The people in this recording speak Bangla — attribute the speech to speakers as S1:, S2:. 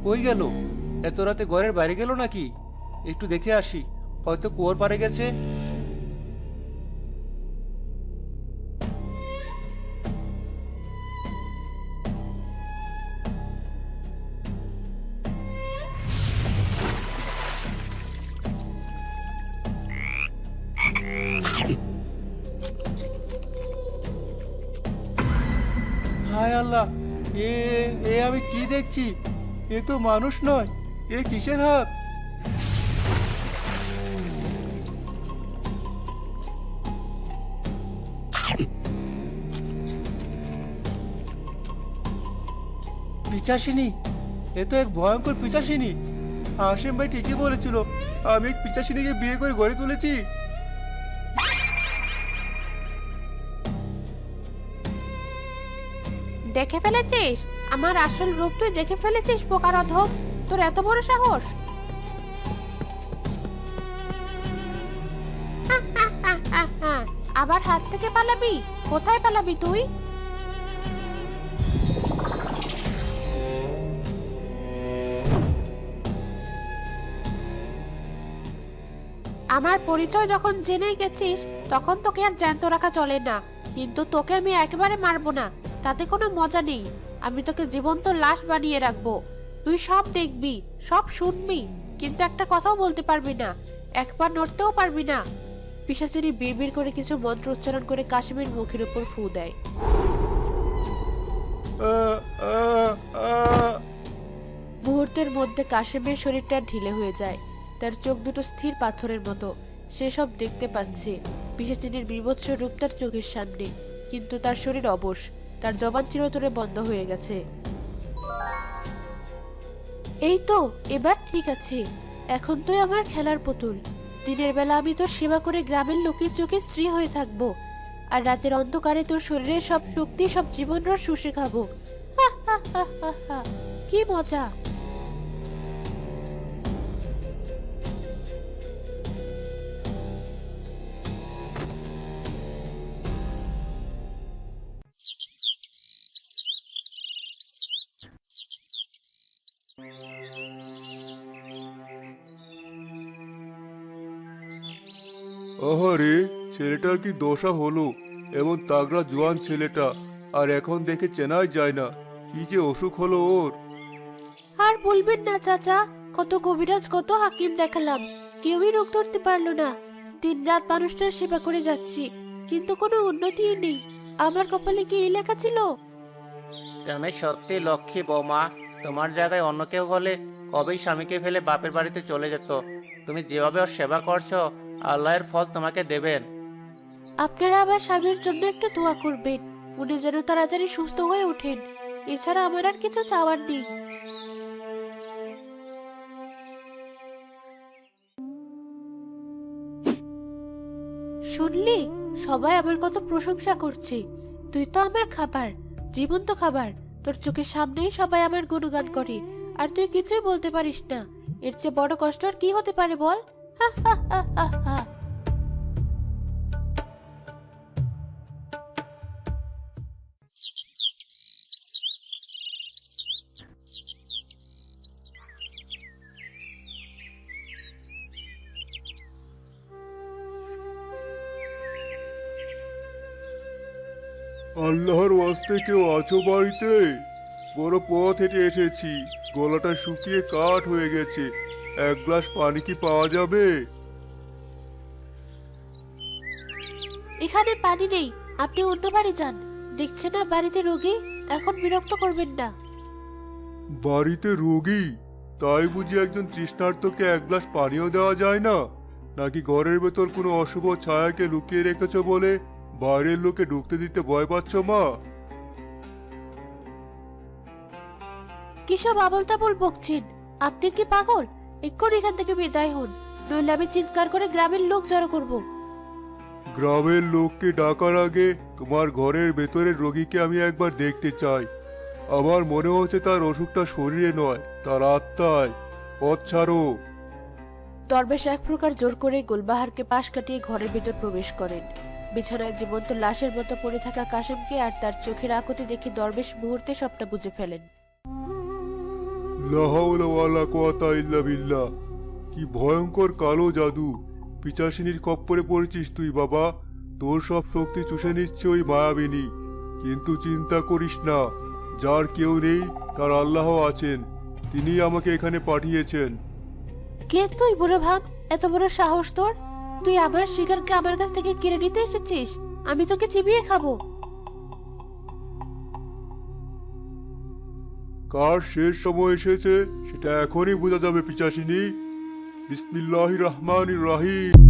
S1: কই গেল? এত রাতে ঘরের বাইরে গেল নাকি? একটু দেখে আসি, হয়তো কুয়োর পাড়ে গেছে। হায় আল্লাহ, এ এ আমি কি দেখছি? এ তো মানুষ নয়, এ কিসের হাত? পিচাসিনী! এ তো এক ভয়ঙ্কর পিচাসিনী। হাসিম ভাই ঠিকই বলেছিল, আমি এক পিচাসিনীকে বিয়ে করে গড়ে তুলেছি।
S2: দেখে ফেলেছিস? আমার আসল রূপ তুই দেখে ফেলেছিস পোকার অধম! তোর এত বড় সাহস! আবার হাত থেকে পালাবি? কোথায় পালাবি তুই? আমার পরিচয় যখন জেনেই গেছিস, তখন তোকে আর জ্যান্ত রাখা চলে না। কিন্তু তোকে আমি একেবারে মারবো না, তাতে কোনো মজা নেই। আমি তোকে জীবন্ত লাশ বানিয়ে রাখবো। তুই সব দেখবি, সব শুনবি, কিন্তু একটা কথাও বলতে পারবি না, একবার নড়তেও পারবি না। পিশাচিনী বিড়বিড় করে কিছু মন্ত্র উচ্চারণ করে কাশিমের মুখের উপর ফু দেয়। মুহূর্তের মধ্যে কাশিমের শরীরটা ঢিলে হয়ে যায়। তার চোখ দুটো স্থির পাথরের মতো। সে সব দেখতে পাচ্ছে, পিশাচিনীর বীভৎস রূপ তার চোখের সামনে, কিন্তু তার শরীর অবশ, তার জবান চিরতরে বন্ধ হয়ে গেছে। এই তো, এবার ঠিক আছে। এখন তুই আমার খেলার পুতুল। দিনের বেলা আমি তোর সেবা করে গ্রামের লোকের চোখে স্ত্রী হয়ে থাকবো, আর রাতের অন্ধকারে তোর শরীরের সব শক্তি, সব জীবন রস শুষে খাবো। হা হা হা হা হা, কি মজা!
S1: ওহরে, ছেলেটার কি দশা হলো! এমন তাগড়া জোয়ান ছেলেটা, আর এখন দেখে চেনাই যায় না। কি যে অসুখ হলো ওর!
S2: আর বলবেন না চাচা, কত কবিরাজ, কত হাকিম দেখালাম, কেউই রোগ ধরতে পারলো না। দিনরাত মানুষটার সেবা করে যাচ্ছি, কিন্তু কোনো উন্নতি নেই। আমার কপালে কি এই লেখা ছিল?
S3: তুমি সত্যি লক্ষ্মী বৌমা। তোমার জায়গায় অন্য কেউ হলে কবেই স্বামীকে ফেলে বাপের বাড়িতে চলে যেত। তুমি যেভাবে ওর সেবা করছো, আল্লাহর ফল তোমাকে দেবেন।
S2: আপনারা আমার স্বামীর জন্য একটু দোয়া করবেন, উনি যেন তাড়াতাড়ি সুস্থ হয়ে ওঠেন। এছাড়া আমার আর কিছু চাওয়ার নেই। শুনলি, সবাই আমার কত প্রশংসা করছে। তুই তো আমার খাবার, জীবন্ত খাবার। তোর চোখের সামনেই সবাই আমার গুণগান করে, আর তুই কিছুই বলতে পারিস না। এর চেয়ে বড় কষ্ট আর কি হতে পারে বল? হা হা হা হা হা।
S1: আল্লাহর ওয়াস্তে কেউ আছো বাড়িতে? বড় পথ হেঁটে এসেছি, গলাটা শুকিয়ে কাঠ হয়ে গেছে। এক গ্লাস পানি কি পাওয়া যাবে?
S2: এখানে পানি নেই, আপনি অন্য বাড়ি যান। দেখছেন না বাড়িতে রোগী, এখন বিরক্ত করবেন না।
S1: বাড়িতে রোগী? তাই বুঝি একজন তৃষ্ণার্তকে এক গ্লাস পানিও দেওয়া যায় না? নাকি ঘরের ভেতর কোনো অশুভ ছায়াকে লুকিয়ে রেখেছো বলে বাইরের লোকে ঢুকতে দিতে ভয় পাচ্ছ মা?
S2: কিসব আবল তাবল বকছেন? আপনি কি পাগল? এক্ষুনি এখান থেকে বিদায় হন, নইলে আমি চিৎকার করে গ্রামের লোক জড়ো করব।
S1: গ্রামের লোককে ডাকার আগে তোমার ঘরের ভেতরের রোগীকে আমি একবার দেখতে চাই। আমার মনে হচ্ছে তার অসুখটা শরীরে নয়, তার আত্মায়। পথ ছাড়ো।
S2: দরবেশ এক প্রকার জোর করে গুলবাহারকে পাশ কাটিয়ে ঘরের ভিতর প্রবেশ করেন। বিছানায় জীবন্ত লাশের মতো পড়ে থাকা কাশেমকে আর তার চোখের আকুতি দেখে দরবেশ মুহূর্তে সবটা বুঝে ফেলেন।
S1: লা হাওলা ওয়ালা কুওয়াতা ইল্লা বিল্লাহ। কি ভয়ঙ্কর কালো জাদু! পিচাসিনীর খপ্পরে পড়েছিস তুই বাবা। তোর সব শক্তি চুষে নিচ্ছে ওই মায়াবিনী। কিন্তু চিন্তা করিস না, যার কেউ নেই তার আল্লাহ আছেন, তিনি আমাকে এখানে পাঠিয়েছেন।
S2: কে তুই বুড়ো ভাব? এত বড় সাহস তোর! তুই আমার শিকারকে আমার কাছ থেকে কেড়ে নিতে এসেছিস? আমি তোকে চিবিয়ে খাবো।
S1: কার শেষ সময় এসেছে সেটা এখনই বোঝা যাবে পিচাসিনী। বিসমিল্লাহির রহমানির রহিম।